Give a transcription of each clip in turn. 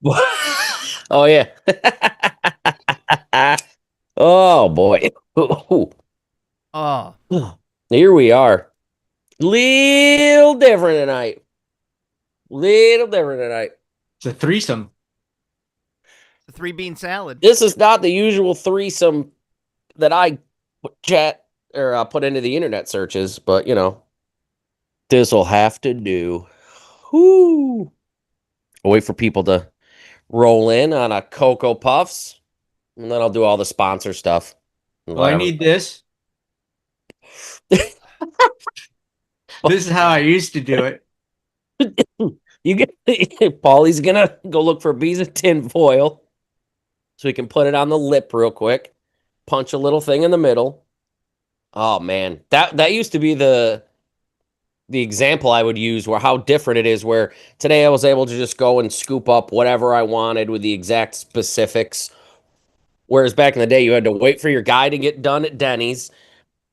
Oh yeah. Oh boy. Oh, Here we are. Little different tonight. Little different tonight. It's a threesome. the three bean salad. This is not the usual threesome that I chat or put into the internet searches, but this will have to do. Whoo! I'll wait for people to roll in on a cOcO pUffS, and then I'll do all the sponsor stuff. And Well, I whatever. need this. This is how I used to do it. You get Paulie's gonna go look for a piece of tin foil so he can put it on the lip real quick. Punch a little thing in the middle. Oh man, that used to be the example I would use where how different it is. Where today I was able to just go and scoop up whatever I wanted with the exact specifics. Whereas back in the day, you had to wait for your guy to get done at Denny's,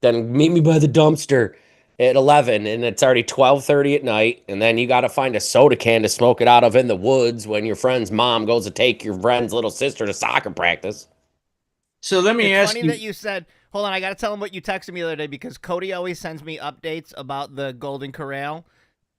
then meet me by the dumpster at 11, and it's already 12:30 at night, and then you got to find a soda can to smoke it out of in the woods when your friend's mom goes to take your friend's little sister to soccer practice. So let me It's ask funny you. that you said, hold on, I got to tell him what you texted me the other day because Cody always sends me updates about the Golden Corral,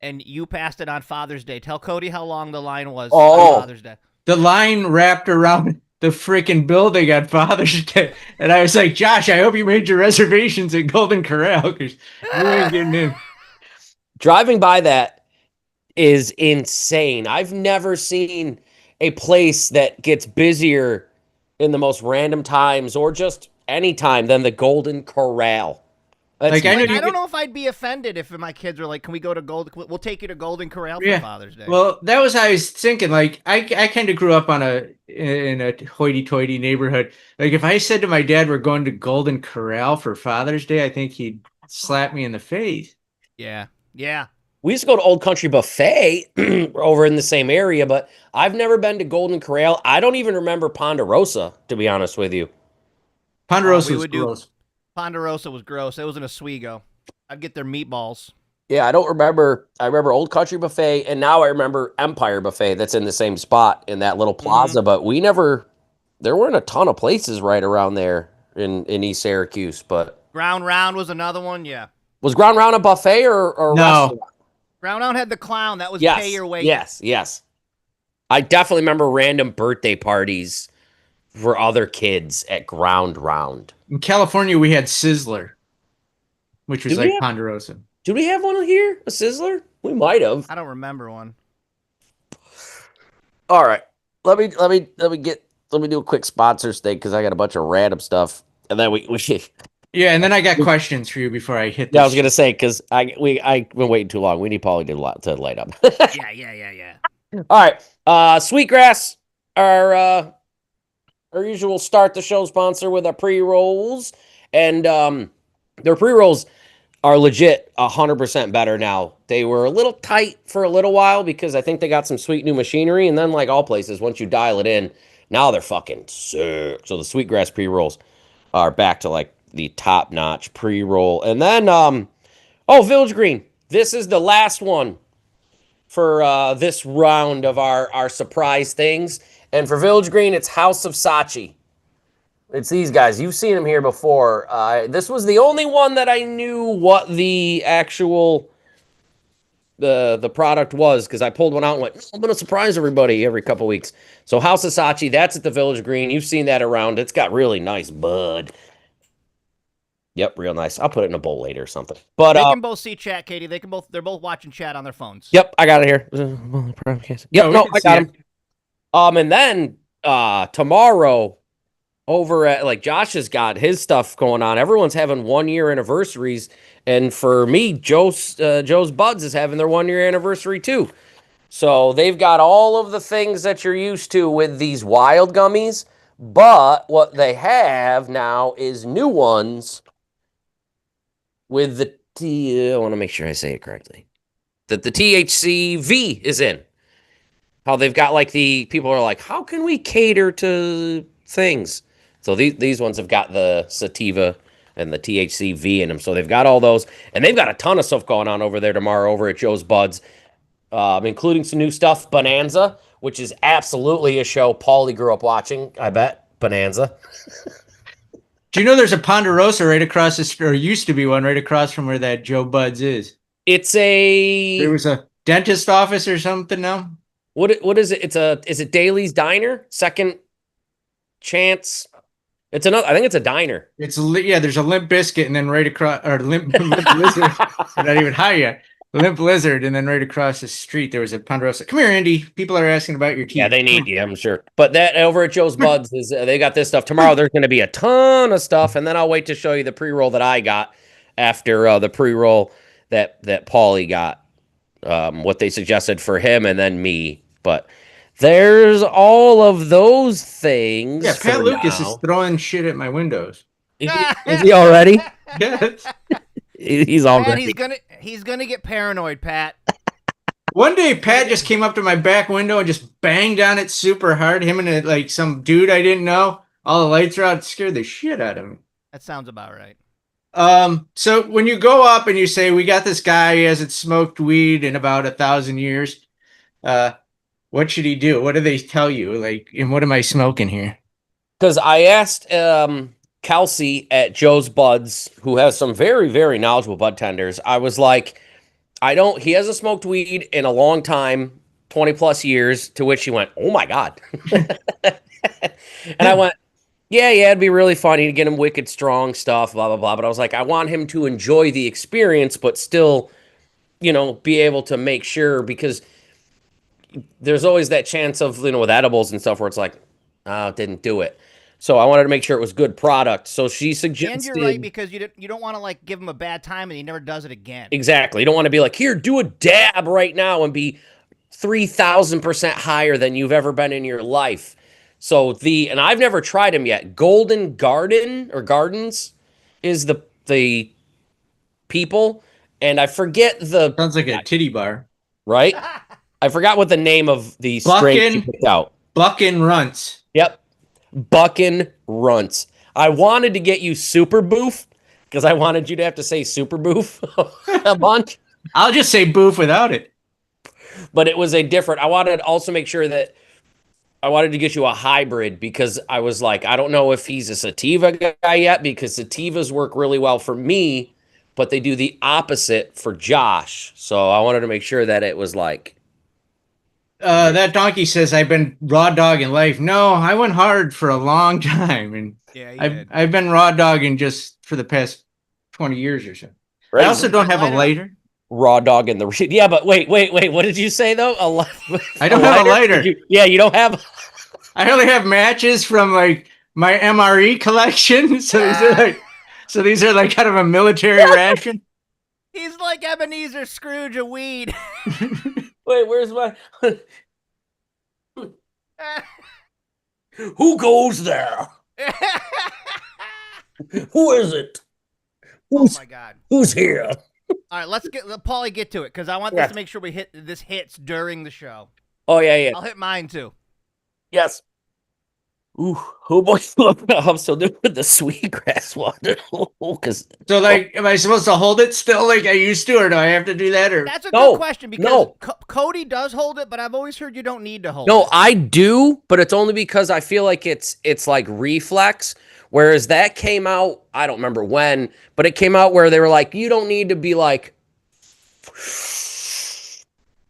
and you passed it on Father's Day. Tell Cody how long the line was on Oh, Father's Day. The line wrapped around the freaking building on Father's Day, and I was like, Josh, I hope you made your reservations at Golden Corral because you ain't getting in. driving by that is insane. I've never seen a place that gets busier in the most random times or just any time than the Golden Corral. That's Like I know Like, you I don't get, know if I'd be offended if my kids were like, can we go to Golden? We'll take you to Golden Corral for yeah. Father's Day. Well, that was how I was thinking. Like I kind of grew up in a hoity-toity neighborhood. Like if I said to my dad we're going to Golden Corral for Father's Day, I think he'd slap me in the face. Yeah. Yeah. We used to go to Old Country Buffet over in the same area, but I've never been to Golden Corral. I don't even remember Ponderosa, to be honest with you. Ponderosa We was would do gross. Ponderosa was gross. It was in Oswego. I'd get their meatballs. Yeah, I don't remember. I remember Old Country Buffet, and now I remember Empire Buffet that's in the same spot in that little Mm-hmm. plaza, but we never, there weren't a ton of places right around there in East Syracuse, but Ground Round was another one. Yeah. was Ground Round a buffet or a No, restaurant? Ground Round had the clown. That was pay Yes, your weight. yes. I definitely remember random birthday parties for other kids at Ground Round. in California we had Sizzler, which was Did we like have Ponderosa. did we have one here? A Sizzler? We might have. I don't remember one. All right. Let me do a quick sponsors thing because I got a bunch of random stuff. And then we Yeah, and then I got questions for you before I hit this. yeah, I was gonna say because I've been waiting too long. We need Paulie to light up. Yeah. All right. Sweetgrass, our usual start the show sponsor with our pre-rolls. And their pre-rolls are legit 100% better now. They were a little tight for a little while because I think they got some sweet new machinery. And then, like all places, once you dial it in, now they're fucking sick. So the Sweetgrass pre-rolls are back to like the top-notch pre-roll. And then, Village Green. This is the last one for this round of our surprise things. And for Village Green, it's House of Sachi. It's these guys. You've seen them here before. This was the only one that I knew what the actual the product was because I pulled one out and went, I'm gonna surprise everybody every couple weeks. So House of Sachi, that's at the Village Green. You've seen that around. It's got really nice bud. Yep, real nice. I'll put it in a bowl later or something. But They can both see chat, Katie. They're both watching chat on their phones. yep, I got it here. Yep, we no, can I see got it. him. And then tomorrow over at like Josh has got his stuff going on. Everyone's having 1 year anniversaries, and for me, Joe's Buds is having their 1 year anniversary too. So they've got all of the things that you're used to with these wild gummies, but what they have now is new ones with the I want to make sure I say it correctly. That the THCV is in. How they've got like the people are like, how can we cater to things? So these ones have got the sativa and the THCV in them. So they've got all those, and they've got a ton of stuff going on over there tomorrow over at Joe's Buds, including some new stuff. Bonanza, which is absolutely a show Paulie grew up watching, I bet. Bonanza. Do you know there's a Ponderosa right across the street, or used to be one right across from where that Joe Buds is? It's There a was a dentist office or something now. what is it? Is it Daly's Diner? Second Chance? It's another. I think it's a diner. Yeah, there's a Limp Biscuit, and then right across, or Limp Lizard. They're not even high yet. Limp Lizard, and then right across the street there was a Ponderosa. Come here, Andy. People are asking about your teeth. Yeah, they need you, I'm sure. But that over at Joe's Buds is they got this stuff. Tomorrow there's going to be a ton of stuff, and then I'll wait to show you the pre-roll that I got after the pre-roll that Paulie got. What they suggested for him and then me. But there's all of those things. Yeah, Pat for Lucas now. is throwing shit at my windows. Is he already? Yes. He's Man, already. he's gonna get paranoid, Pat. One day, Pat just came up to my back window and just banged on it super hard. Him and like some dude I didn't know. All the lights are out. It scared the shit out of me. That sounds about right. So when you go up and you say, we got this guy, he hasn't smoked weed in about 1,000 years. What should he do? What do they tell you? Like, and what am I smoking here? Because I asked Kelsey at Joe's Buds, who has some very, very knowledgeable bud tenders. I was like, he hasn't smoked weed in a long time, 20 plus years, to which he went, oh my God. And I went, yeah, it'd be really funny to get him wicked strong stuff, blah, blah, blah. But I was like, I want him to enjoy the experience, but still, be able to make sure, because there's always that chance of, with edibles and stuff where it's like, oh, it didn't do it. So I wanted to make sure it was good product. So she suggested. And you're right, because you don't want to like give him a bad time and he never does it again. Exactly. You don't want to be like, here, do a dab right now and be 3,000% higher than you've ever been in your life. So and I've never tried them yet. Golden Garden or Gardens is the people, and I forget the. Sounds like a titty bar. Right? I forgot what the name of the strain you picked out. Buckin' Runts. Yep. Buckin' Runts. I wanted to get you Super Boof because I wanted you to have to say Super Boof a bunch. I'll just say boof without it. But it was a different. I wanted to also make sure that I wanted to get you a hybrid, because I was like, I don't know if he's a sativa guy yet, because sativas work really well for me, but they do the opposite for Josh. So I wanted to make sure that it was like. That donkey says I've been raw dogging life. No, I went hard for a long time, and Yeah, I've been raw dogging just for the past 20 years or so. Right? I also don't have a lighter. Raw dog in the yeah, but wait. What did you say though? I don't have a lighter. You don't have. I only have matches from like my MRE collection. So these are like kind of a military ration. He's like Ebenezer Scrooge of weed. Wait, where's my? Who goes there? Who is it? Oh my God! Who's here? All right, let Paulie get to it, because I want this to make sure this hits during the show. Oh yeah. I'll hit mine too. Yes. Ooh, oh boy, I'm still doing the sweetgrass one. So, like, am I supposed to hold it still like I used to, or do I have to do that? Or that's a good question, because Cody does hold it, but I've always heard you don't need to hold it. No, I do, but it's only because I feel like it's like reflex. Whereas that came out, I don't remember when, but it came out where they were like, you don't need to be like,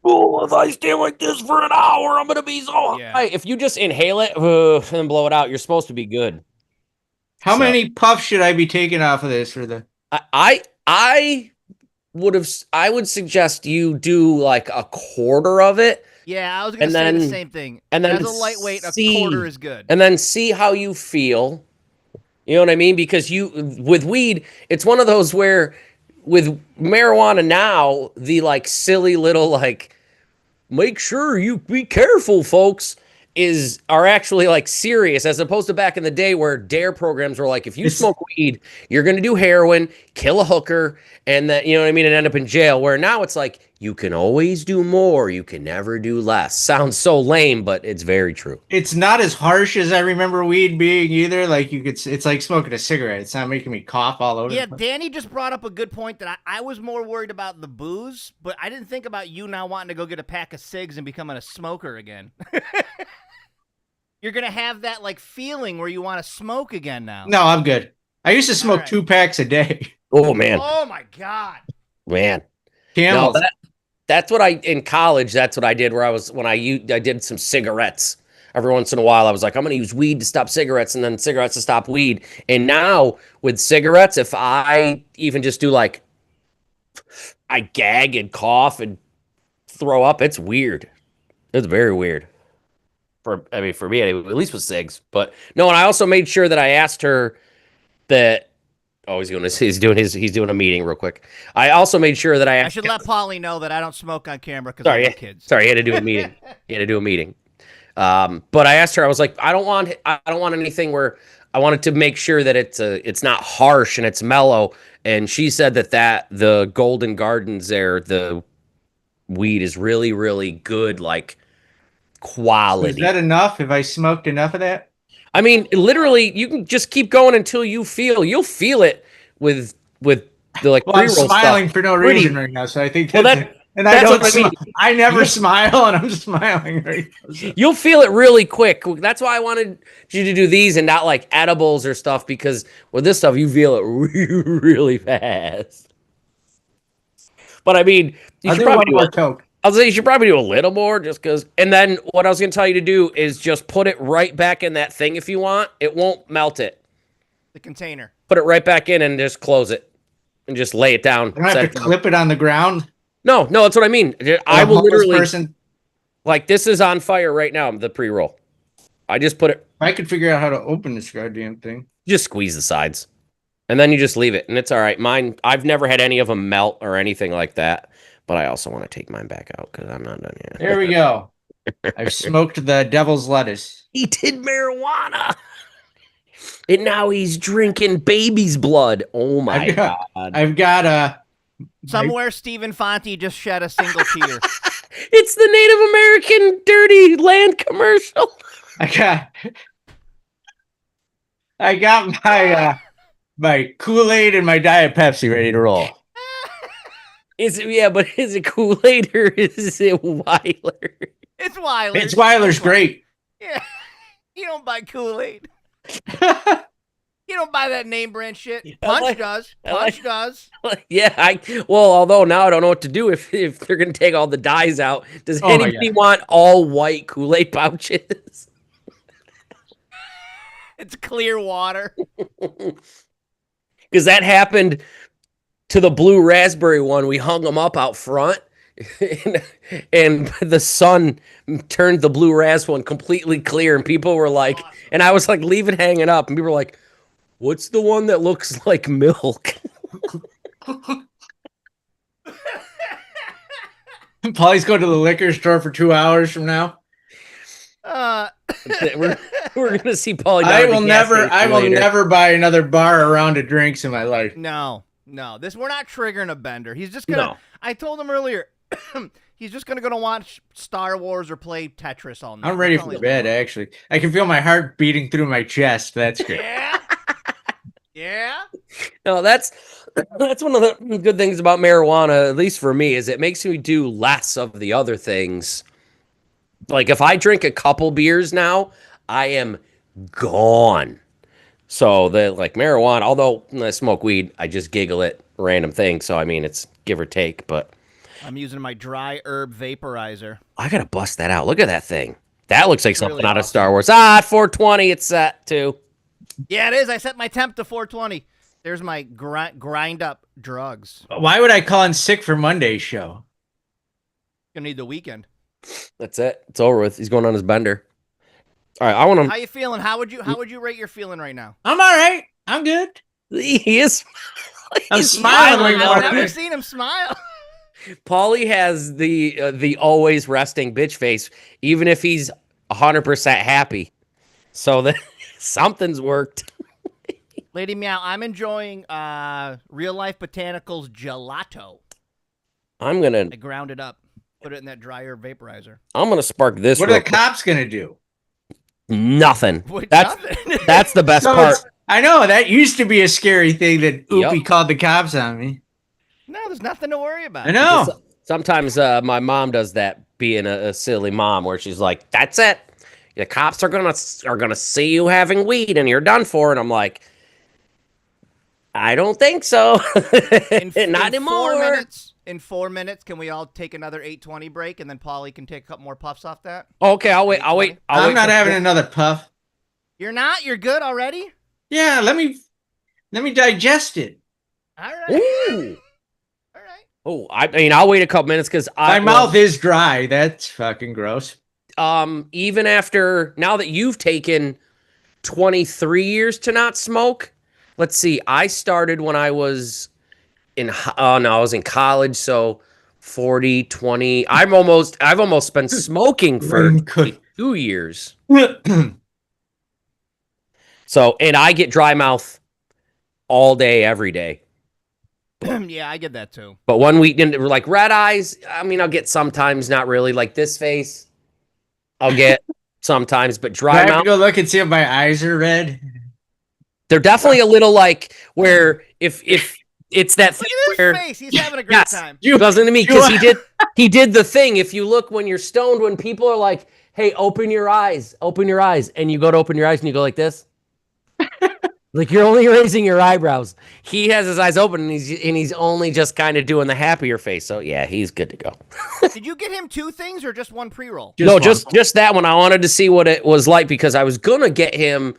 oh, if I stay like this for an hour, I'm going to be so high. If you just inhale it and blow it out, you're supposed to be good. How many puffs should I be taking off of this for the? I would suggest you do like a quarter of it. Yeah, I was going to say the same thing. And then as a lightweight, a quarter is good. And then see how you feel. You know what I mean? Because with weed, it's one of those where with marijuana now, the like silly little like, make sure you be careful, folks, are actually like serious, as opposed to back in the day where DARE programs were like, if you smoke weed, you're going to do heroin, kill a hooker, and that, you know what I mean, and end up in jail. Where now it's like, you can always do more. You can never do less. Sounds so lame, but it's very true. It's not as harsh as I remember weed being either. Like it's like smoking a cigarette. It's not making me cough all over. Yeah, the place. Danny just brought up a good point that I was more worried about the booze, but I didn't think about you now wanting to go get a pack of cigs and becoming a smoker again. You're going to have that like feeling where you want to smoke again now. No, I'm good. I used to smoke right. 2 packs a day. Oh man, Oh my God. man. Camels. No, that's what in college. That's what I did. Where I did some cigarettes. Every once in a while, I was like, I'm going to use weed to stop cigarettes, and then cigarettes to stop weed. And now with cigarettes, if I even just do like, I gag and cough and throw up, it's weird. It's very weird. For me, anyway, at least with cigs. But no, and I also made sure that I asked her that. Oh, he's doing a meeting real quick. I also made sure that I asked. I should let Paulie know that I don't smoke on camera because I Sorry, have kids. sorry, he had to do a meeting. He had to do a meeting. But I asked her. I was like, I don't want anything where I wanted to make sure that it's not harsh and it's mellow. And she said that the Golden Gardens there, the weed is really, really good, like quality. Is that enough? Have I smoked enough of that? I mean, literally, you can just keep going until you'll feel it with the like Well, I'm pre-roll smiling stuff. for no Pretty- reason right now, so I think Well, that's and I that's don't. what I mean. I never smile, and I'm smiling right now. So. You'll feel it really quick. That's why I wanted you to do these and not like edibles or stuff, because with this stuff, you feel it really, really fast. But I mean, I'll do one more Coke. I'll say you should probably do a little more just because. And then what I was going to tell you to do is just put it right back in that thing if you want. It won't melt it. The container. Put it right back in and just close it and just lay it down. I don't have to clip it on the ground. No, that's what I mean. I will literally. Person. Like, this is on fire right now, the pre-roll. I just put it. I could figure out how to open this goddamn thing. Just squeeze the sides. And then you just leave it. And it's all right. Mine, I've never had any of them melt or anything like that. But I also want to take mine back out because I'm not done yet. There we go. I've smoked the devil's lettuce. He did marijuana. And now he's drinking baby's blood. Oh, my God. I've got Somewhere Stephen Fonte just shed a single tear. It's the Native American dirty land commercial. I got my Kool-Aid and my Diet Pepsi ready to roll. Is it Kool-Aid or is it Weiler? It's Weiler. It's Weiler's great. Yeah. You don't buy Kool-Aid. You don't buy that name brand shit. Punch does. Punch does. Yeah, although now I don't know what to do if they're gonna take all the dyes out. Does anybody want all white Kool-Aid pouches? It's clear water. Because that happened to the blue raspberry one. We hung them up out front, and the sun turned the blue ras one completely clear, and people were like, awesome. And I was like, leave it hanging up, and people were like, what's the one that looks like milk? Paulie's going to the liquor store for 2 hours from now. We're gonna see Paulie. I will never buy another bar or round of drinks in my life. No. We're not triggering a bender. He's just gonna. No. I told him earlier. He's just gonna go watch Star Wars or play Tetris all night. I'm ready for bed. Actually, I can feel my heart beating through my chest. That's great. Yeah. Yeah. No, that's one of the good things about marijuana, at least for me, is it makes me do less of the other things. Like if I drink a couple beers now, I am gone. So like marijuana, although when I smoke weed, I just giggle at random things. So I mean, it's give or take, but I'm using my dry herb vaporizer. I gotta bust that out. Look at that thing. That looks like something out of Star Wars. 420 it's set to. Yeah, it is. I set my temp to 420. There's my grind up drugs. Why would I call in sick for Monday's show? Gonna need the weekend. That's it. It's over with. He's going on his bender. All right, I want to. How you feeling? How would you rate your feeling right now? I'm all right. I'm good. He is. I'm smiling. I've never seen him smile. Paulie has the always resting bitch face, even if he's 100% happy. So that something's worked. Lady Meow, I'm enjoying Real Life Botanicals gelato. I'm gonna I ground it up, put it in that dryer vaporizer. spark this. What are real the quick. cops gonna do? Nothing. What, That's nothing. that's the best So part. I know that used to be a scary thing that Yep. Oopie called the cops on me. No, there's nothing to worry about. I Because know. sometimes my mom does that, being a silly mom, where she's like, "That's it. The cops are gonna see you having weed, and you're done for." And I'm like, I don't think so. Not anymore. In 4 minutes, can we all take another 820 break, and then Paulie can take a couple more puffs off that? Okay, I'll wait. I'll wait. I'm not till- having another puff. You're not? You're good already? Yeah, let me digest it. All right. Ooh. All right. Oh, I mean, I'll wait a couple minutes because My mouth is dry. That's fucking gross. even after now that you've taken 23 years to not smoke. Let's see. I started when I was I was in college, so 40, 20. I've almost been smoking for 2 years. So, and I get dry mouth all day, every day. Yeah, I get that too. But 1 week, like red eyes, I mean, I'll get sometimes, not really. Like this face, I'll get sometimes, but Do I dry have to mouth, go look and see if my eyes are red? they're definitely a little like where if it's that thing Look at where his face. He's having a great yes, time. doesn't to me because he did the thing. If you look when you're stoned, when people are like, "Hey, open your eyes," and you go to open your eyes and you go like this. Like you're only raising your eyebrows. He has his eyes open and he's only just kind of doing the happier face. So yeah, he's good to go. Did you get him 2 things or just one pre-roll? No, one. just that one. I wanted to see what it was like because I was gonna get him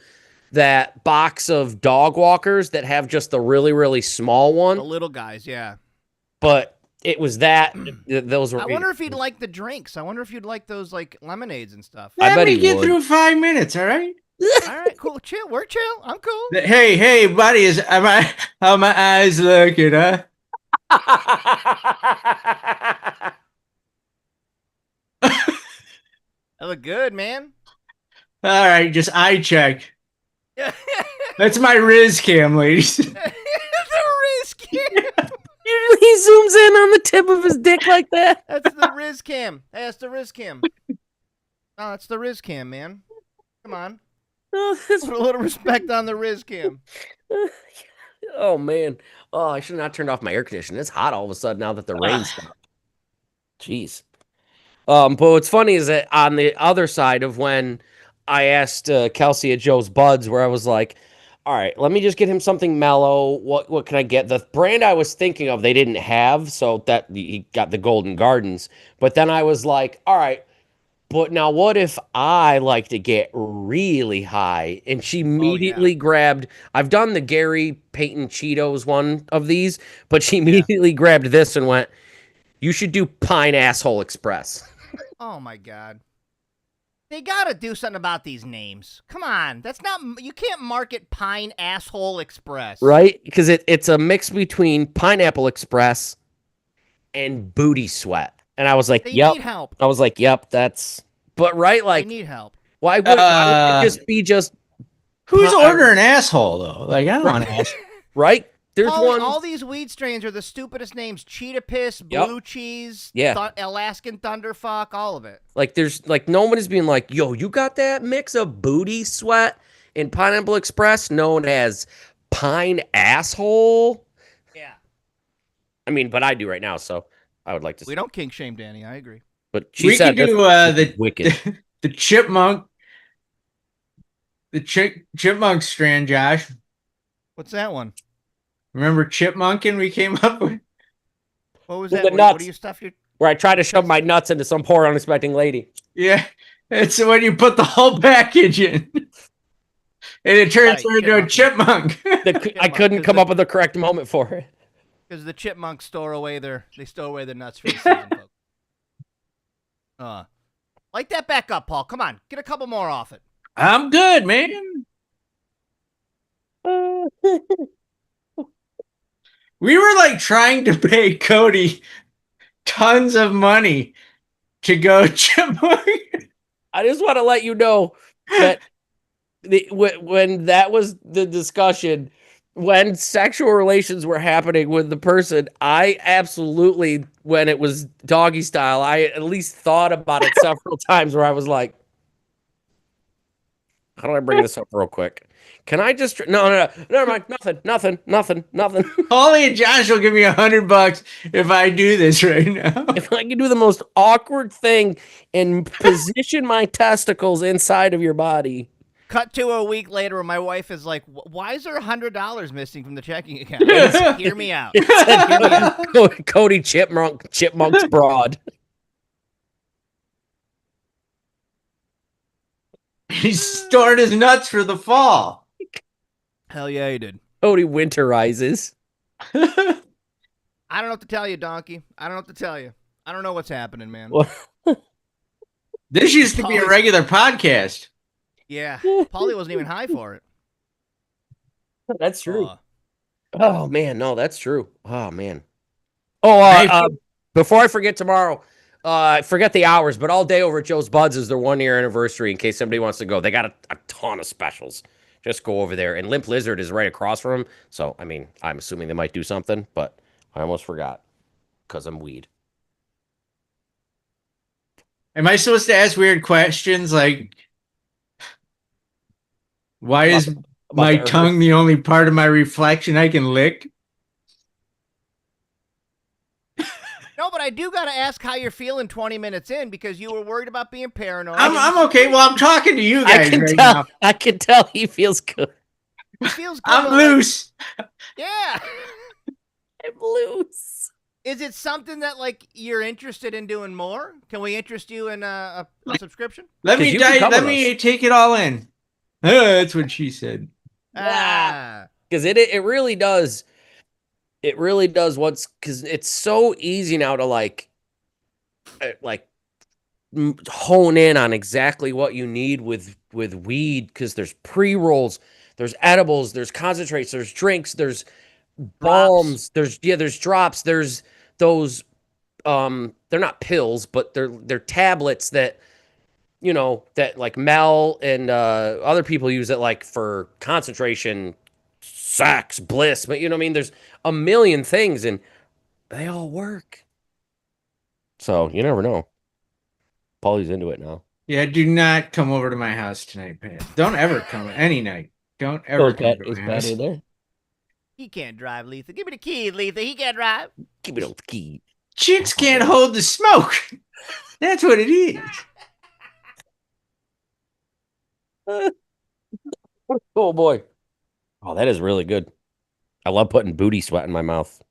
that box of dog walkers that have just the really, really small one. The little guys, yeah. But it was that those were. I wonder if he'd like the drinks. I wonder if you'd like those like lemonades and stuff. I Let bet me he get would. through 5 minutes, all right? All right, cool. Chill. We're chill. I'm cool. Hey, buddy, how my eyes looking, huh? That look good, man. All right, just eye check. the That's my Riz cam, ladies. risk. Usually he zooms in on the tip of his dick like that. That's the Riz cam. Hey, that's the Riz cam. Oh, that's the Riz cam, man. Come on. Put a little respect on the Riz cam. Oh man. Oh, I should have not turned off my air conditioner. It's hot all of a sudden now that the rain stopped. Jeez. But what's funny is that on the other side of when I asked Kelsey at Joe's Buds, where I was like, all right, let me just get him something mellow. What can I get? The brand I was thinking of, they didn't have, so that he got the Golden Gardens. But then I was like, all right, but now what if I like to get really high? And she immediately grabbed, I've done the Gary Payton Cheetos one of these, but she immediately grabbed this and went, you should do Pine Asshole Express. Oh my god. They gotta do something about these names. Come on, that's not. You can't market Pine Asshole Express, Right? Because it's a mix between Pineapple Express and Booty Sweat. And I was like, They yep. need help. I was like, yep, that's. But right, They like, need help. why would it just be just Who's ordering asshole though? Like I don't want asshole. right? There's Paulie, one. all these weed strains are the stupidest names: Cheetah Piss, Blue Cheese, Alaskan Thunderfuck, all of it. Like, there's like nobody's being like, yo, you got that mix of Booty Sweat and Pineapple Express known as Pine Asshole? Yeah. I mean, but I do right now, so I would like to. We don't kink shame Danny. I agree. But she We said could do that's wicked. the chipmunk, chipmunk strand, Josh. What's that one? Remember chipmunking we came up with? What was With that? the What nuts. do you stuff your? Where I try to shove my nuts into some poor unexpecting lady. Yeah, it's when you put the whole package in, and it turns Right, into a chipmunk. I couldn't come up with the correct moment for it. Because the chipmunks store away their nuts for the season, folks. Light that back up, Paul. Come on, get a couple more off it. I'm good, man. We were like trying to pay Cody tons of money to go chipmunk. I just want to let you know that when that was the discussion, when sexual relations were happening with the person, I absolutely, when it was doggy style, I at least thought about it several times where I was like, how do I bring this up real quick? Can I just, no, never mind. Nothing. Paulie and Josh will give me $100 if I do this right now. If I can do the most awkward thing and position my testicles inside of your body. Cut to a week later, where my wife is like, "Why is there $100 missing from the checking account?" Hear me out. Cody Chipmunk's broad. He's stored his nuts for the fall. Hell yeah, he did. Cody winterizes. I don't know what to tell you, Donkey. I don't know what to tell you. I don't know what's happening, man. Well, This used to be a regular podcast. Yeah, Paulie wasn't even high for it. that's true. Uh, Oh man, no, that's true. Oh man. Oh, before I forget tomorrow, I forget the hours, but all day over at Joe's Buds is their 1 year anniversary. In case somebody wants to go, they got a ton of specials. Just go over there, and Limp Lizard is right across from them. So I mean, I'm assuming they might do something, but I almost forgot because I'm weed. Am I supposed to ask weird questions like, why is my tongue the only part of my reflection I can lick? no, but I do got to ask how you're feeling 20 minutes in, because you were worried about being paranoid. I'm okay. Well, I'm talking to you guys right now. I can tell he feels good. He feels good. I'm loose. Yeah. I'm loose. Is it something that like you're interested in doing more? Can we interest you in a subscription? Let me take it all in. That's what she said. Because it really does. It really does. Because it's so easy now to like hone in on exactly what you need with weed. Because there's pre-rolls, there's edibles, there's concentrates, there's drinks, there's balms, there's drops, there's those they're not pills, but they're tablets that that like Mel and other people use it like for concentration, sex, bliss, but you know what I mean? There's a million things and they all work. So you never know. Paulie's into it now. Yeah, do not come over to my house tonight, Pat. Don't ever come any night. Don't ever come to my house. There? He can't drive, Letha. Give me the keys, Letha. He can't drive. Give me those keys. Chicks can't hold the smoke. That's what it is. Oh boy. Oh, that is really good. I love putting booty sweat in my mouth.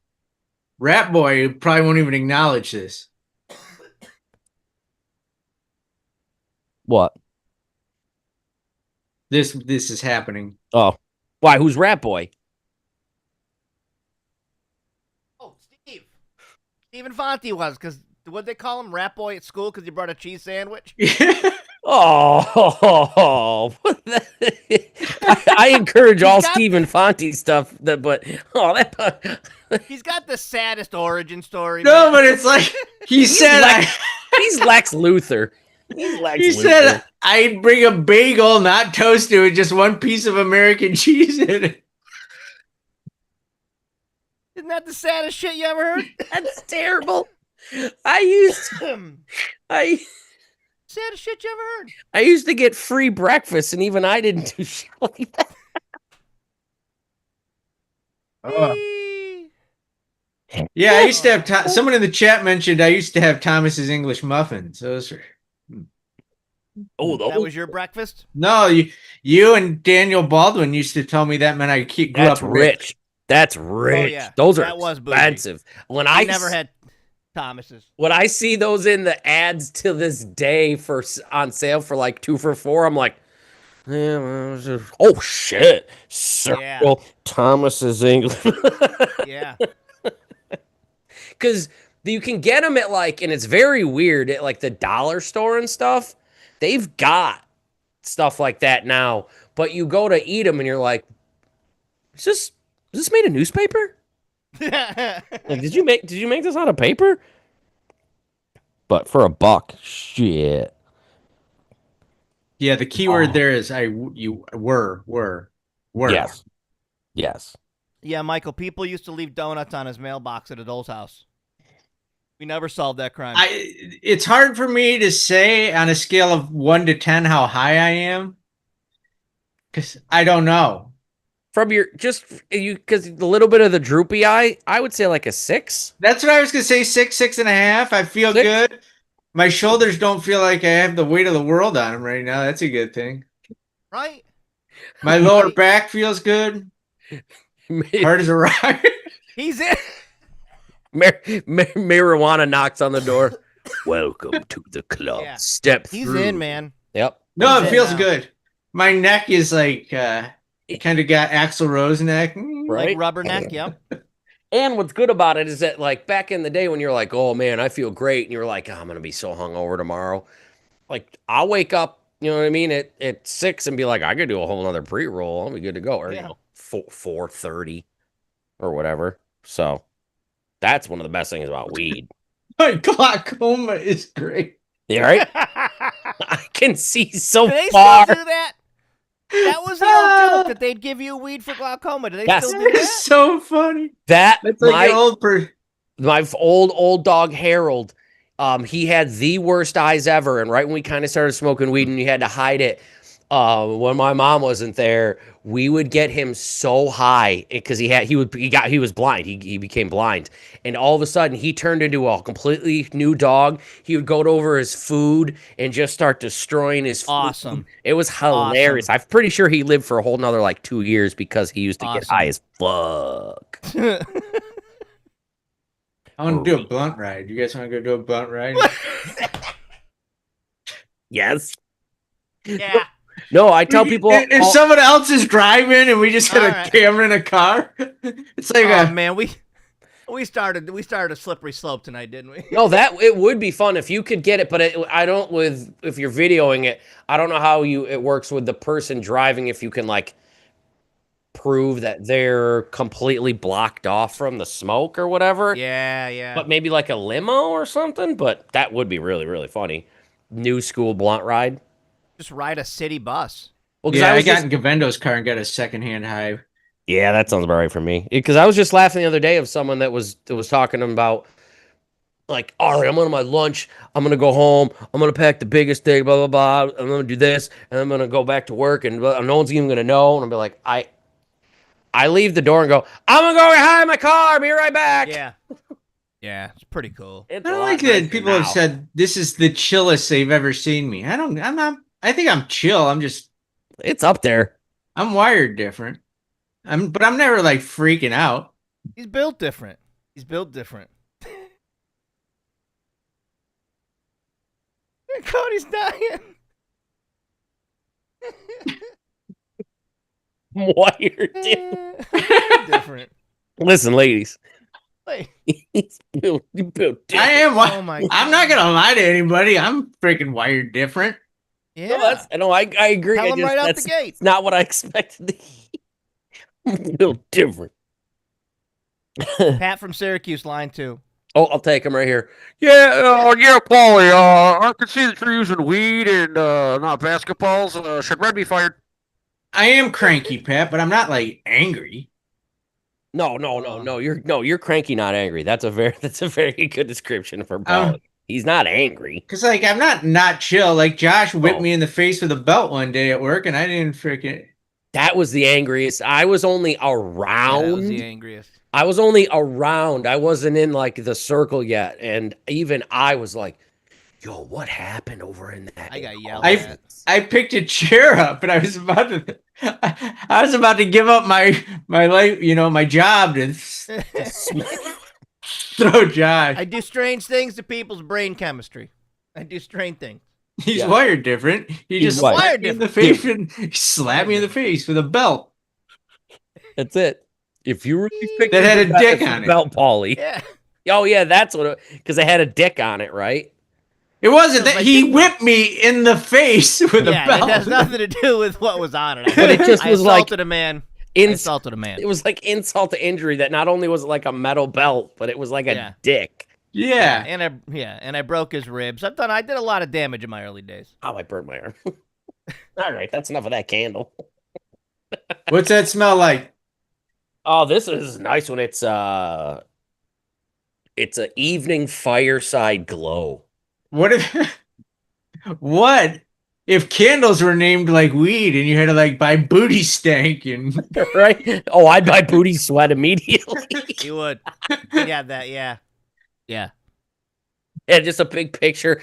Rat Boy probably won't even acknowledge this. What? This is happening. Oh. Why? Who's Rat Boy? Oh, Steve. Stephen Fonte was, because what'd they call him? Rat Boy at school because he brought a cheese sandwich? Oh, I encourage all Stephen Fonte stuff, but he's got the saddest origin story. No, man. but it's like he's Lex Luthor. He said I'd bring a bagel, not toasted, with just one piece of American cheese in it. Isn't that the saddest shit you ever heard? That's terrible. Saddest shit you ever heard. I used to get free breakfast, and even I didn't do shit like that. Yeah, I used to have someone in the chat mentioned I used to have Thomas's English muffins. Those are. Oh, that was your breakfast? No, you and Daniel Baldwin used to tell me that meant I grew up rich. That's rich. Oh, yeah. Those are expensive. When I never had Thomas's. When I see those in the ads to this day on sale for like 2 for $4, I'm like, oh shit, Circle Thomas's English. Yeah. Because you can get them at like, and it's very weird at like the dollar store and stuff. They've got stuff like that now, but you go to eat them and you're like, is this made of newspaper? Like, did you make this out of paper? But for $1, shit. Yeah, the key word there is you were. Yes. Yeah, Michael, people used to leave donuts on his mailbox at Adult's house. We never solved that crime. It's hard for me to say on a scale of 1 to 10 how high I am, because I don't know. From your because the little bit of the droopy eye, I would say like a 6. That's what I was gonna say. 6.5. I feel 6? good. My shoulders don't feel like I have the weight of the world on them right now. That's a good thing. Right? My lower back feels good. Hard as a rock. He's in. Marijuana knocks on the door. Welcome to the club. Yeah. Step He's through. in, man. Yep. No, He's it in feels now. good. My neck is like kind of got Axl Rose neck. Right. Like rubberneck, yep. And what's good about it is that, like, back in the day when you're like, oh man, I feel great, and you're like, oh, I'm gonna be so hungover tomorrow. Like, I'll wake up, you know what I mean, at 6 and be like, I could do a whole other pre-roll. I'll be good to go. Or Yeah. 4:30 or whatever. So that's one of the best things about weed. My glaucoma is great. Yeah, right? I can see so Do they far. still do that? That was the old joke that they'd give you weed for glaucoma. Do they Yes. still do It's that? so funny. That's like my an old my old dog Harold. He had the worst eyes ever, and right when we kind of started smoking weed and you had to hide it, when my mom wasn't there, we would get him so high because he was blind. He became blind, and all of a sudden he turned into a completely new dog. He would go over his food and just start destroying his food. Awesome. It was hilarious. I'm pretty sure he lived for a whole nother like 2 years because he used to get Awesome. high as fuck. I want to do a blunt ride. You guys want to go do a blunt ride? Yes. Yeah. No, I tell people if someone else is driving and we just got All a right. camera in a car, it's like Oh man, we started a slippery slope tonight, didn't we? no, that it would be fun if you could get it, but I don't if you're videoing it, I don't know how it works with the person driving if you can like prove that they're completely blocked off from the smoke or whatever. Yeah, yeah. But maybe like a limo or something, but that would be really really funny. New school blunt ride. Just ride a city bus. Well, yeah, I was got in Gavendo's car and got a secondhand high. Yeah, that sounds about right for me. Because I was just laughing the other day of someone that was talking about like, all right, I'm on my lunch. I'm gonna go home. I'm gonna pack the biggest thing. Blah blah blah. I'm gonna do this, and I'm gonna go back to work, and no one's even gonna know. And I'll be like, I leave the door and go, I'm gonna go hide in my car. Be right back. Yeah. Yeah, it's pretty cool. It's I a don't lot like that nicer people now. have said this is the chillest they've ever seen me. I'm not. I think I'm chill. It's up there. I'm wired different. But I'm never like freaking out. He's built different. Cody's dying. Wired. Different. Listen, ladies. Like, He's built I different. am. oh my I'm not gonna lie to anybody. I'm freaking wired different. Yeah. No, I agree. Tell him right out the That's gate. not what I expected to hear. Built different. Pat from Syracuse, line 2. Oh, I'll take him right here. Yeah, Paulie. I can see that you're using weed and not basketballs. Should Red be fired? I am cranky, Pat, but I'm not like angry. No. You're cranky, not angry. That's a very good description for Paulie. He's not angry. Cause like I'm not chill. Like Josh whipped me in the face with a belt one day at work, and I didn't freaking. That was the angriest. I was only around. Yeah, that was the angriest. I was only around. I wasn't in like the circle yet, and even I was like, "Yo, what happened over in that?" I got yelled at. I picked a chair up, and I was about to give up my life, my job to throw Josh. I do strange things to people's brain chemistry. I do strange things. He's wired different. He He's just wired slapped me in the face and he slapped me in the face with a belt. That's it. If you really picked That had a dick on it. belt, Paulie. Yeah. Oh yeah, that's what. Because it had a dick on it, right? It wasn't that Like he dick whipped me in the face with a Yeah, belt. it has nothing to do with what was on it. But it just I was like assaulted a man. It was like insult to injury. That not only was it like a metal belt, but it was like a dick. Yeah. And I broke his ribs. I did a lot of damage in my early days. Oh, I burned my arm. All right, that's enough of that candle. What's that smell like? Oh, this is a nice one. It's a evening fireside glow. What if what if candles were named like weed and you had to like buy booty stank and Right? Oh, I'd buy booty sweat immediately. You would. You'd have that, yeah. Yeah. And just a big picture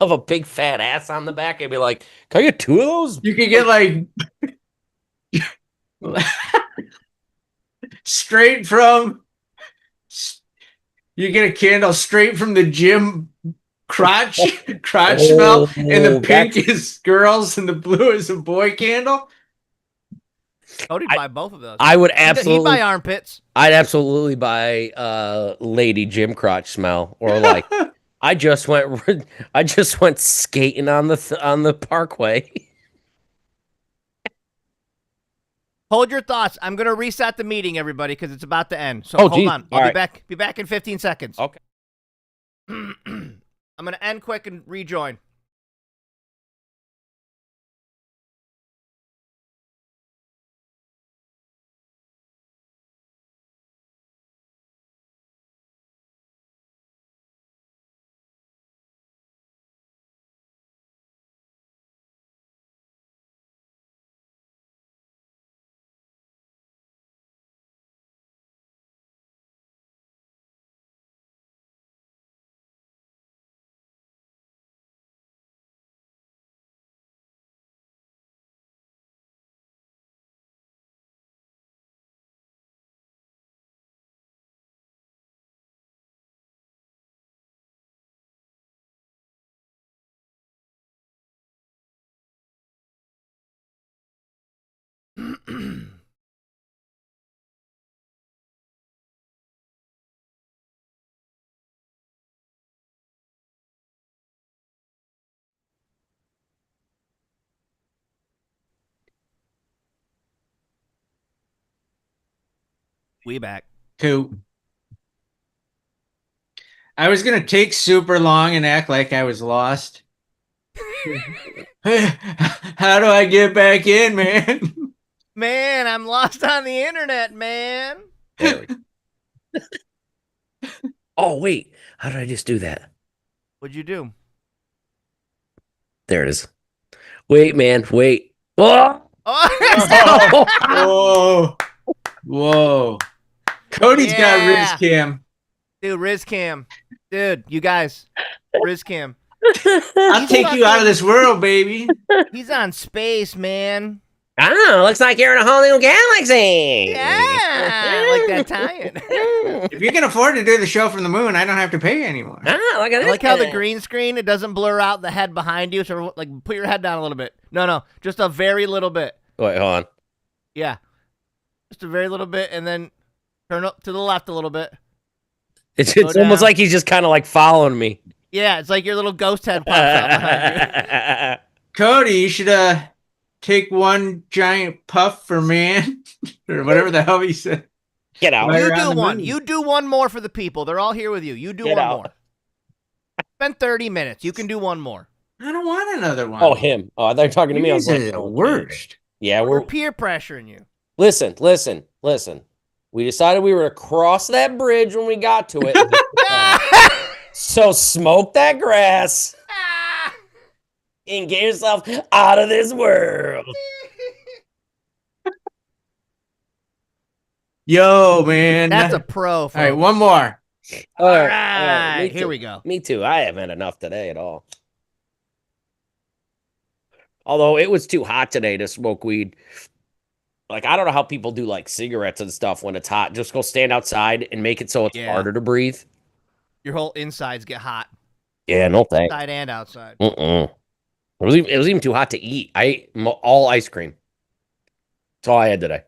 of a big fat ass on the back. I'd be like, can I get 2 of those? you could get like straight from you get a candle straight from the gym crotch smell, and the pink is girls and the blue is a boy candle. Cody'd buy both of those. I would He'd absolutely buy armpits. I'd absolutely buy lady gym crotch smell, or like I just went skating on the parkway. Hold your thoughts. I'm gonna reset the meeting, everybody, because it's about to end. So Oh, hold geez. on. All I'll right. be back. Be back in 15 seconds. Okay. I'm gonna end quick and rejoin. We back. Who I was gonna take super long and act like I was lost. How do I get back in, man? Man, I'm lost on the internet, man. There we go. Oh wait, how did I just do that? What'd you do? There it is. Wait, man, wait. Oh! Oh, Whoa. Whoa. Cody's got Yeah. Riz Cam. dude, Rizcam. Dude, you guys. Rizcam. I'll take you out of this world, baby. He's on space, man. Oh, looks like you're in a whole new galaxy. Yeah, I like that tie-in. If you can afford to do the show from the moon, I don't have to pay anymore. Ah, look at I this. like how the guy. green screen, it doesn't blur out the head behind you. So, like, put your head down a little bit. No, just a very little bit. Wait, hold on. Yeah. Just a very little bit, and then turn up to the left a little bit. It's Go almost down. like he's just kind of like following me. Yeah, it's like your little ghost head pops out behind you. Cody, you should take one giant puff for man, or whatever the hell he said. Get out. Right You around do the one. moon. You do one more for the people. They're all here with you. You do Get one out. more. Spend 30 minutes. You can do one more. I don't want another one. Oh, him. Oh, they're talking to You me. I guys was like, are the oh, worst. Yeah, We're we're peer pressuring you. listen. We decided we were to cross that bridge when we got to it. So smoke that grass and get yourself out of this world. Yo, man. That's a pro. All right, Folks. one more. All right, me here too. we go. Me too. I haven't had enough today at all. Although it was too hot today to smoke weed. Like, I don't know how people do like cigarettes and stuff when it's hot. Just go stand outside and make it so it's Yeah. harder to breathe. Your whole insides get hot, Yeah, no thanks. inside and outside. Mm-mm. It was even too hot to eat. I ate all ice cream. That's all I had today.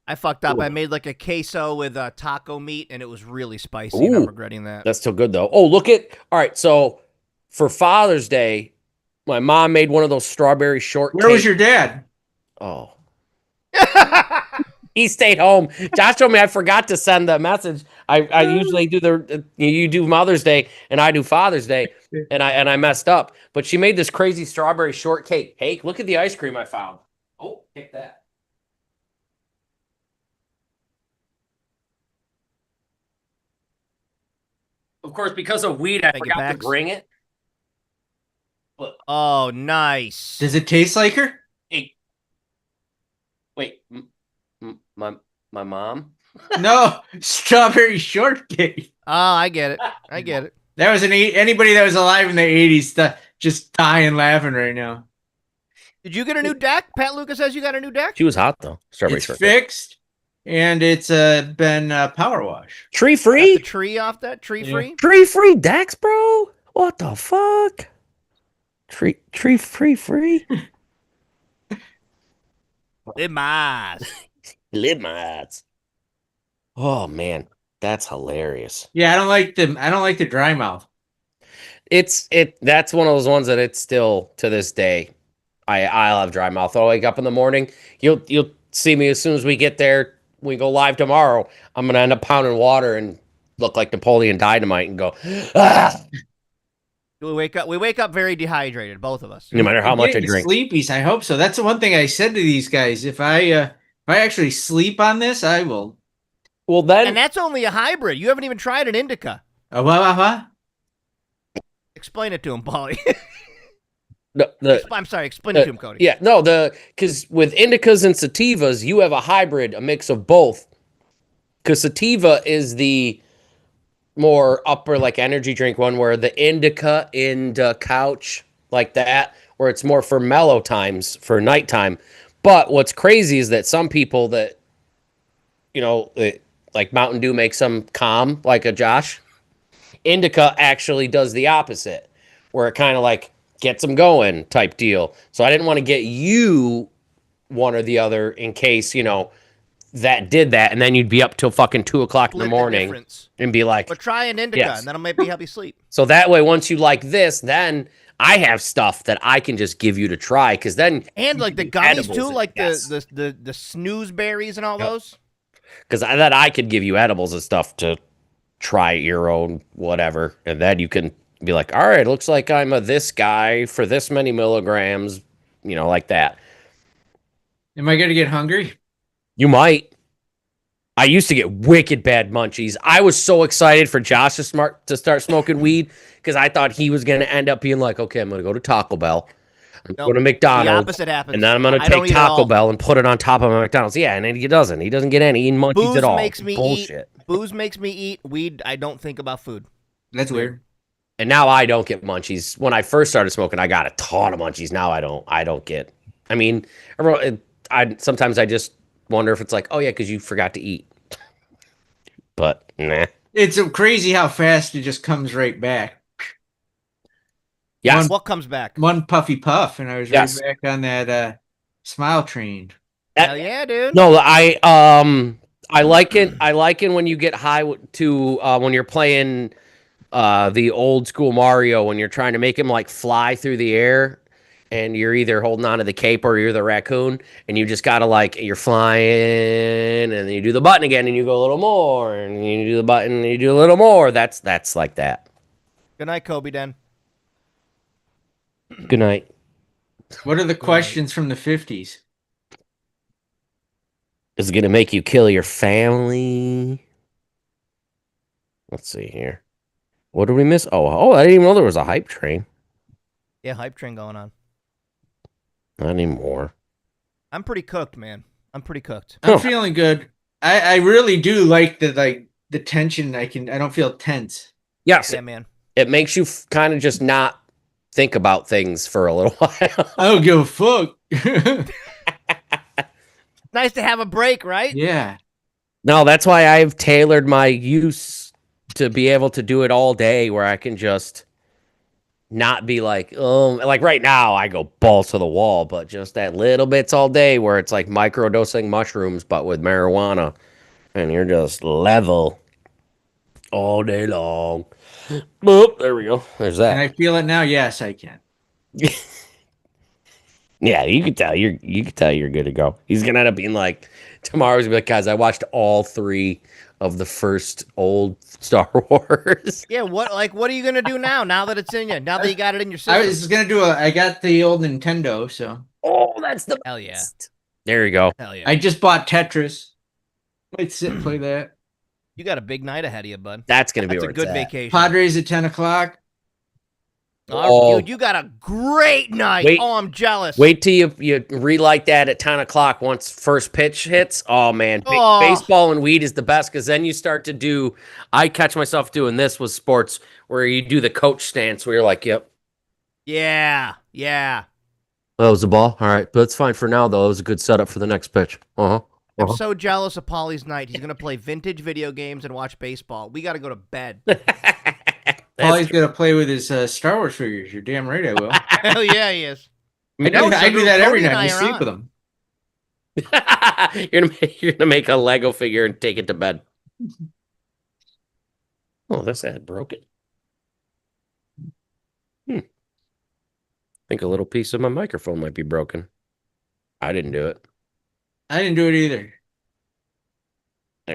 I fucked up. Ooh. I made like a queso with taco meat, and it was really spicy. Ooh. And I'm regretting that. That's still good though. Oh, look at all right. So for Father's Day, my mom made one of those strawberry shortcake. Where was your dad? Oh, he stayed home. Josh told me I forgot to send the message. I usually do you do Mother's Day and I do Father's Day, and I messed up. But she made this crazy strawberry shortcake. Hey, look at the ice cream I found. Oh, take that. Of course, because of weed, I Thank you, forgot to Pax. bring it. Oh, nice. Does it taste like her? Hey, wait, my mom? No, strawberry shortcake. Oh, I get it. I get it. That was anybody that was alive in the 80s just dying laughing right now. Did you get a new deck? Pat Lucas says you got a new deck? She was hot though. Strawberry It's shortcake. fixed and it's been power wash. Tree Got the free? tree off that? Tree free? Tree free decks, bro? What the fuck? Tree free? Live my eyes. Live my ass. Oh man, that's hilarious. Yeah, I don't like the dry mouth. That's one of those ones that it's still to this day. I'll have dry mouth. I'll wake up in the morning. You'll see me as soon as we get there. We go live tomorrow. I'm gonna end up pounding water and look like Napoleon Dynamite and go, ah! We wake up very dehydrated, both of us. No matter how I'm much I getting drink. sleepies. I hope so. That's the one thing I said to these guys. If I actually sleep on this, I will. Well, then And that's only a hybrid. You haven't even tried an indica. What? Explain it to him, Paulie. I'm sorry, explain it to him, Cody. Yeah, no, because with indicas and sativas, you have a hybrid, a mix of both. Because sativa is the more upper, like energy drink one, where the indica in the couch, like that, where it's more for mellow times, for nighttime. But what's crazy is that some people that, like Mountain Dew makes them calm, like a Josh. Indica actually does the opposite, where it kind of like gets them going type deal. So I didn't want to get you one or the other in case, that did that. And then you'd be up till fucking 2:00 in the morning and be like, but try an indica, yes. and that'll maybe help you sleep. So that way, once you like this, then I have stuff that I can just give you to try. Cause then, And like the gummies edibles, too, like yes. the snooze berries and all those. Cause then I could give you edibles and stuff to try your own whatever. And then you can be like, all right, looks like I'm this guy for this many milligrams, like that. Am I gonna get hungry? You might. I used to get wicked bad munchies. I was so excited for Josh to start smoking weed because I thought he was going to end up being like, okay, I'm going to go to Taco Bell. I'm going to McDonald's. The opposite happens. And then I'm going to take Taco Bell and put it on top of my McDonald's. Yeah, and then he doesn't. He doesn't get any munchies Booze at all. Makes me bullshit. Booze makes me eat. Weed, I don't think about food. That's weird. And now I don't get munchies. When I first started smoking, I got a ton of munchies. Now I don't get. I mean, sometimes I just wonder if it's like, oh yeah, because you forgot to eat. But nah. It's crazy how fast it just comes right back. Yes. What comes back? One puffy puff, and I was Yes. right back on that smile train. Hell yeah, dude. No, I like it. I like it when you get high to when you're playing the old school Mario, when you're trying to make him like fly through the air. And you're either holding on to the cape or you're the raccoon, and you just gotta you're flying, and then you do the button again, and you go a little more, and you do the button, and you do a little more. That's like that. Good night, Kobe Den. Good night. What are the questions from the 50s? Is it gonna make you kill your family? Let's see here. What did we miss? Oh, I didn't even know there was a hype train. Yeah, hype train going on. Not anymore. I'm pretty cooked, man. I'm pretty cooked. I'm feeling good. I really do like the tension. I don't feel tense. Yes. Yeah, man. It makes you kind of just not think about things for a little while. I don't give a fuck. Nice to have a break, right? Yeah. No, that's why I've tailored my use to be able to do it all day, where I can just not be like right now I go balls to the wall, but just that little bits all day where it's like microdosing mushrooms, but with marijuana, and you're just level all day long. Boop, there we go. There's that. Can I feel it now? Yes, I can. Yeah, you can tell you're good to go. He's gonna end up being like, tomorrow's gonna be like, guys, I watched all 3 of the first old Star Wars. Yeah, what are you gonna do now? Now that it's in you, now that you got it in your system. I was gonna I got the old Nintendo, so. Oh, that's the Hell yeah. best. There you go. Hell yeah. I just bought Tetris. Might sit and play that. You got a big night ahead of you, bud. That's going to be That's where a good it's at. vacation. Padres at 10 o'clock. Oh, dude, you got a great night. Wait. Oh, I'm jealous. Wait till you relight that at 10 o'clock once first pitch hits. Oh, man. Oh. Baseball and weed is the best because then you start to do – I catch myself doing this with sports where you do the coach stance where you're like, yep. Yeah, yeah. That was the ball? All right. But that's fine for now, though. It was a good setup for the next pitch. I'm so jealous of Paulie's night. He's going to play vintage video games and watch baseball. We got to go to bed. Paulie's going to play with his Star Wars figures. You're damn right I will. Hell yeah, he is. I do that every night. I sleep with them. You're gonna make a Lego figure and take it to bed. Oh, this ad broken. I think a little piece of my microphone might be broken. I didn't do it. I didn't do it either.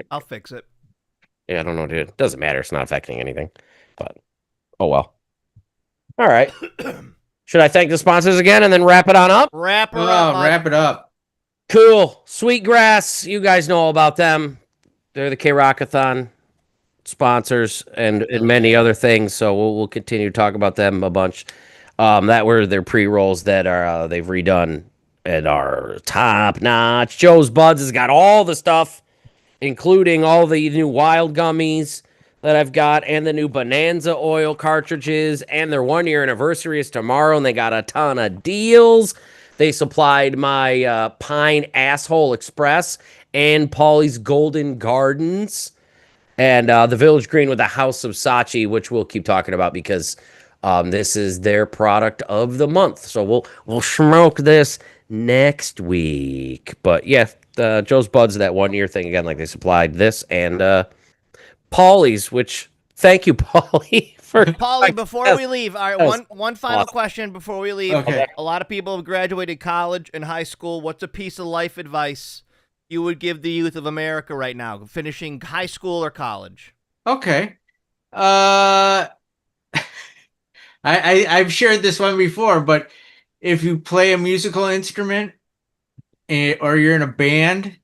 I'll fix it. Yeah, I don't know, dude. It doesn't matter. It's not affecting anything. But oh well. All right. Should I thank the sponsors again and then wrap it on up? Wrap it up. Cool. Sweetgrass. You guys know all about them. They're the K-Rockathon sponsors and many other things. So we'll continue to talk about them a bunch. That were their pre-rolls that are they've redone and are top notch. Joe's Buds has got all the stuff, including all the new wild gummies that I've got and the new Bonanza oil cartridges, and their 1-year anniversary is tomorrow, and they got a ton of deals. They supplied my Pine Asshole Express and Paulie's Golden Gardens and the Village Green with the House of Sachi, which we'll keep talking about because this is their product of the month. So we'll smoke this next week. But yeah, Joe's Buds, that 1-year thing again, like they supplied this and Paulie's, which thank you, Paulie. Paulie, before we leave, all right, one final awesome. question before we leave. Okay. A lot of people have graduated college and high school. What's a piece of life advice you would give the youth of America right now, finishing high school or college? Okay. I've shared this one before, but if you play a musical instrument or you're in a band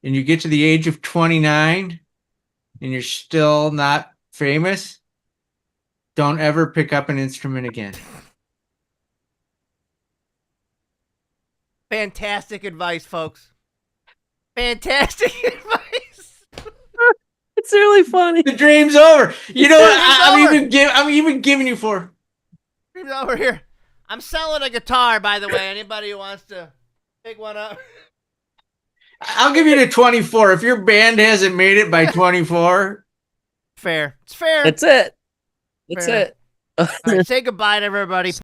and you get to the age of 29 and you're still not famous, don't ever pick up an instrument again. Fantastic advice, folks. Fantastic advice. It's really funny. The dream's over. You know what? I'm even giving you four. Dream's over here. I'm selling a guitar, by the way. Anybody who wants to pick one up? I'll give you the 24. If your band hasn't made it by 24. Fair. It's fair. That's it. That's Fair. it. All right, say goodbye to everybody.